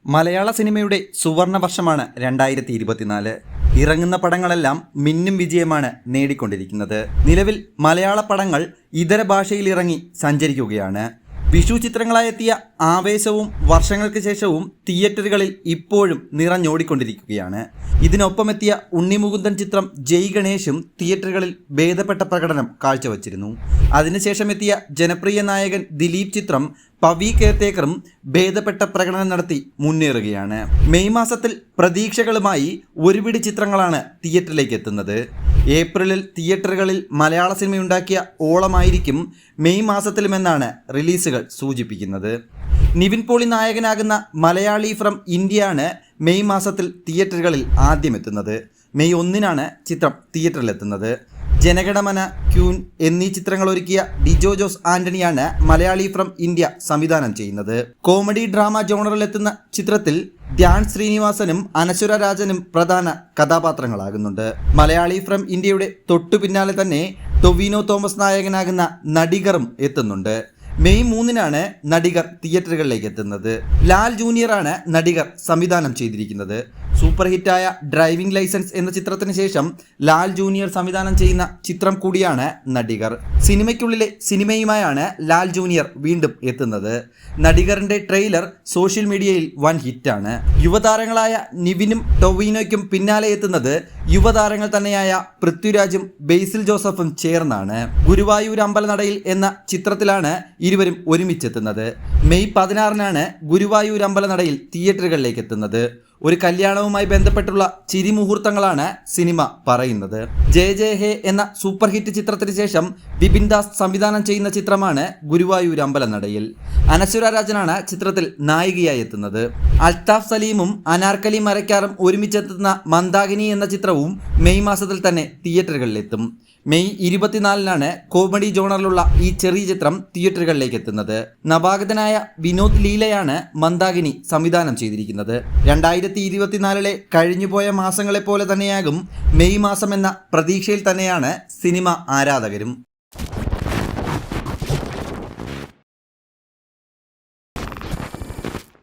മലയാള സിനിമയുടെ സുവർണ വർഷമാണ് 2024. ഇറങ്ങുന്ന പടങ്ങളെല്ലാം മിന്നും വിജയമാണ് നേടിക്കൊണ്ടിരിക്കുന്നത്. നിലവിൽ മലയാള പടങ്ങൾ ഇതര ഭാഷയിൽ ഇറങ്ങി സഞ്ചരിക്കുകയാണ്. വിഷു ചിത്രങ്ങളായെത്തിയ ആവേശവും വർഷങ്ങൾക്ക് ശേഷവും തിയേറ്ററുകളിൽ ഇപ്പോഴും നിറഞ്ഞോടിക്കൊണ്ടിരിക്കുകയാണ്. ഇതിനൊപ്പമെത്തിയ ഉണ്ണിമുകുന്ദൻ ചിത്രം ജയ് ഗണേശും തിയേറ്ററുകളിൽ ഭേദപ്പെട്ട പ്രകടനം കാഴ്ചവച്ചിരുന്നു. അതിനുശേഷം എത്തിയ ജനപ്രിയ നായകൻ ദിലീപ് ചിത്രം പവി കെയർടേക്കറും ഭേദപ്പെട്ട പ്രകടനം നടത്തി മുന്നേറുകയാണ്. മെയ് മാസത്തിൽ പ്രതീക്ഷകളുമായി ഒരുപിടി ചിത്രങ്ങളാണ് തിയേറ്ററിലേക്ക് എത്തുന്നത്. ഏപ്രിലിൽ തിയേറ്ററുകളിൽ മലയാള സിനിമയുണ്ടാക്കിയ ഓളമായിരിക്കും മെയ് മാസത്തിലുമെന്നാണ് റിലീസുകൾ സൂചിപ്പിക്കുന്നത്. നിവിൻ പോളി നായകനാകുന്ന മലയാളി ഫ്രം ഇന്ത്യയാണ് മെയ് മാസത്തിൽ തിയേറ്ററുകളിൽ ആദ്യം എത്തുന്നത്. മെയ് 1-നാണ് ചിത്രം തിയേറ്ററിലെത്തുന്നത്. ജനഗണമന, ക്യൂൻ എന്നീ ചിത്രങ്ങൾ ഒരുക്കിയ ഡിജോ ജോസ് ആന്റണിയാണ് മലയാളി ഫ്രം ഇന്ത്യ സംവിധാനം ചെയ്യുന്നത്. കോമഡി ഡ്രാമ ജോണറിലെത്തുന്ന ചിത്രത്തിൽ ധ്യാൻ ശ്രീനിവാസനും അനശ്വര രാജനും പ്രധാന കഥാപാത്രങ്ങളാകുന്നുണ്ട്. മലയാളി ഫ്രം ഇന്ത്യയുടെ തൊട്ടു പിന്നാലെ തന്നെ ടൊവിനോ തോമസ് നായകനാകുന്ന നടിഗറും എത്തുന്നുണ്ട്. മെയ് 3-നാണ് നടിഗർ തിയേറ്ററുകളിലേക്ക് എത്തുന്നത്. ലാൽ ജൂനിയറാണ് നടിഗർ സംവിധാനം ചെയ്തിരിക്കുന്നത്. സൂപ്പർ ഹിറ്റായ ഡ്രൈവിംഗ് ലൈസൻസ് എന്ന ചിത്രത്തിന് ശേഷം ലാൽ ജൂനിയർ സംവിധാനം ചെയ്യുന്ന ചിത്രം കൂടിയാണ് നടിഗർ. സിനിമയ്ക്കുള്ളിലെ സിനിമയുമായാണ് ലാൽ ജൂനിയർ വീണ്ടും എത്തുന്നത്. നടിഗറിന്റെ ട്രെയിലർ സോഷ്യൽ മീഡിയയിൽ വൻ ഹിറ്റാണ്. യുവതാരങ്ങളായ നിവിനും ടൊവിനോയ്ക്കും പിന്നാലെ എത്തുന്നത് യുവതാരങ്ങൾ തന്നെയായ പൃഥ്വിരാജും ബേസിൽ ജോസഫും ചേർന്നാണ്. ഗുരുവായൂർ അമ്പലനടയിൽ എന്ന ചിത്രത്തിലാണ് ഇരുവരും ഒരുമിച്ചെത്തുന്നത്. മെയ് 16-നാണ് ഗുരുവായൂർ അമ്പലനടയിൽ തിയേറ്ററുകളിലേക്ക് എത്തുന്നത്. ഒരു കല്യാണവുമായി ബന്ധപ്പെട്ടുള്ള ചിരിമുഹൂർത്തങ്ങളാണ് സിനിമ പറയുന്നത്. ജയ ജയ ഹേ എന്ന സൂപ്പർ ഹിറ്റ് ചിത്രത്തിന് ശേഷം വിപിൻ ദാസ് സംവിധാനം ചെയ്യുന്ന ചിത്രമാണ് ഗുരുവായൂർ അമ്പലനടയിൽ. അനശ്വര രാജനാണ് ചിത്രത്തിൽ നായികയായി എത്തുന്നത്. അൽത്താഫ് സലീമും അനാർക്കലി മരക്കാറും ഒരുമിച്ചെത്തുന്ന മന്ദാകിനി എന്ന ചിത്രവും മെയ് മാസത്തിൽ തന്നെ തിയേറ്ററുകളിലെത്തും. മെയ് 24-നാണ് കോമഡി ജോണറിലുള്ള ഈ ചെറിയ ചിത്രം തിയേറ്ററുകളിലേക്ക് എത്തുന്നത്. നവാഗതനായ വിനോദ് ലീലയാണ് മന്ദാകിനി സംവിധാനം ചെയ്തിരിക്കുന്നത്. 2024-ലെ കഴിഞ്ഞുപോയ മാസങ്ങളെപ്പോലെ തന്നെയാകും മെയ് മാസം എന്ന പ്രതീക്ഷയിൽ തന്നെയാണ് സിനിമ ആരാധകരും.